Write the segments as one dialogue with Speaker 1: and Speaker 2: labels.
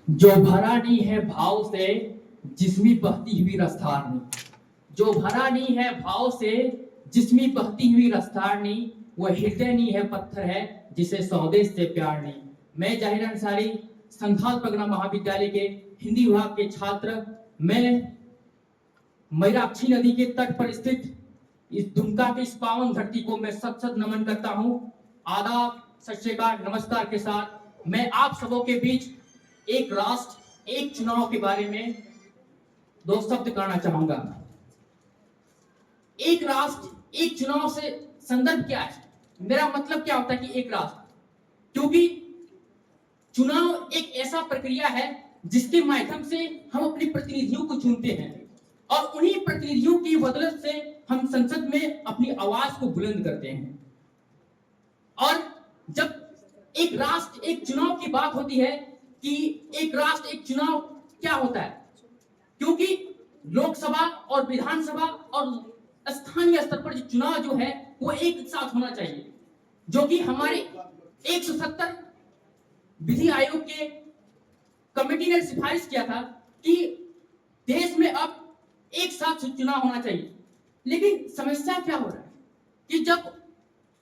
Speaker 1: जो भरा नहीं है भाव से जिस्मी बहती हुई रफ्तार नहीं, जो भरा नहीं है भाव से जिस्मी बहती हुई रफ्तार नहीं, वो हृदय नहीं है पत्थर है जिसे स्वदेश से प्यार नहीं। मैं जाहिर अंसारी संथाल परगना महाविद्यालय के हिंदी विभाग के छात्र, मैं मयूराक्षी नदी के तट पर स्थित इस दुमका की इस पावन धरती को मैं सत सत नमन करता हूं। आदाब, सत श्री अकाल, नमस्कार के साथ मैं आप सबों के बीच एक राष्ट्र एक चुनाव के बारे में दो शब्द कहना चाहूंगा। एक राष्ट्र एक चुनाव से संदर्भ क्या है, मेरा मतलब क्या होता है कि एक राष्ट्र, क्योंकि चुनाव एक ऐसा प्रक्रिया है जिसके माध्यम से हम अपने प्रतिनिधियों को चुनते हैं और उन्हीं प्रतिनिधियों की बदौलत से हम संसद में अपनी आवाज को बुलंद करते हैं। और जब एक राष्ट्र एक चुनाव की बात होती है कि एक राष्ट्र एक चुनाव क्या होता है, क्योंकि लोकसभा और विधानसभा और स्थानीय स्तर पर जो चुनाव जो है वो एक साथ होना चाहिए, जो कि हमारे 170 विधि आयोग के कमेटी ने सिफारिश किया था कि देश में अब एक साथ चुनाव होना चाहिए। लेकिन समस्या क्या हो रहा है कि जब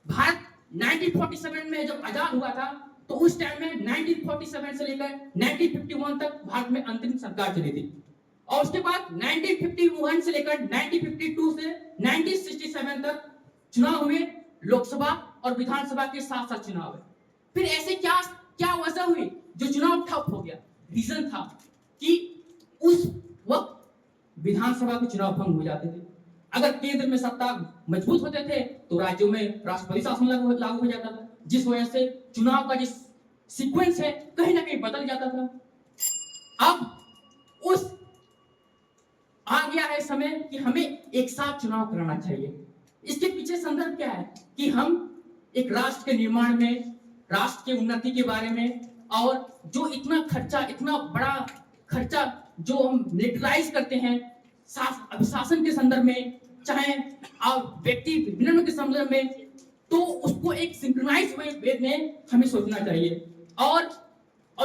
Speaker 1: भारत 1947 में जब आजाद हुआ था तो उस टाइम में 1947 से लेकर 1951 तक भारत में अंतरिम सरकार चली थी और उसके बाद 1951 से लेकर 1952 से 1967 तक चुनाव हुए, लोकसभा और विधानसभा के साथ साथ चुनाव है। फिर ऐसे क्या वजह हुई जो चुनाव ठप हो गया? रीजन था कि उस वक्त विधानसभा के चुनाव भंग हो जाते थे। अगर केंद्र में सत्ता मजबूत होते थे तो राज्यों में राष्ट्रपति शासन लागू हो जाता था, जिस वजह से चुनाव का जिस सीक्वेंस है कहीं ना कहीं बदल जाता था। अब उस आ गया है समय कि हमें एक साथ चुनाव कराना चाहिए। इसके पीछे संदर्भ क्या है कि हम एक राष्ट्र के निर्माण में, राष्ट्र की उन्नति के बारे में, और जो इतना बड़ा खर्चा जो हम मिलिटराइज करते हैं अभिशासन के संदर्भ में, चाहे व्यक्ति विनिमय के संदर्भ में, तो उसको एक सिंक्रोनाइज वे में हमें सोचना चाहिए। और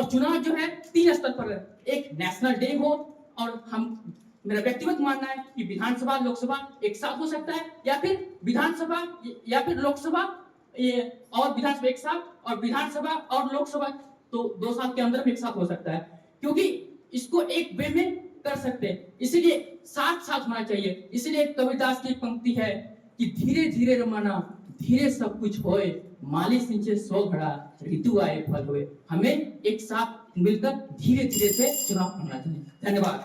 Speaker 1: चुनाव जो है 3 स्तर पर है, एक नेशनल डे हो, और मेरा व्यक्तिगत मानना है कि विधानसभा लोकसभा एक साथ हो सकता है, या फिर विधानसभा या फिर लोकसभा और विधानसभा एक साथ, और विधानसभा और लोकसभा तो 2 साल के अंदर एक साथ हो सकता है, क्योंकि इसको एक वे में कर सकते हैं, इसीलिए साथ साथ होना चाहिए। इसलिए कबीरदास की पंक्ति है कि धीरे धीरे रमाना धीरे सब कुछ होए, माली सिंचे 100 घड़ा ऋतु आए फल होए। हमें एक साथ मिलकर धीरे धीरे से चुनाव करना चाहिए। धन्यवाद।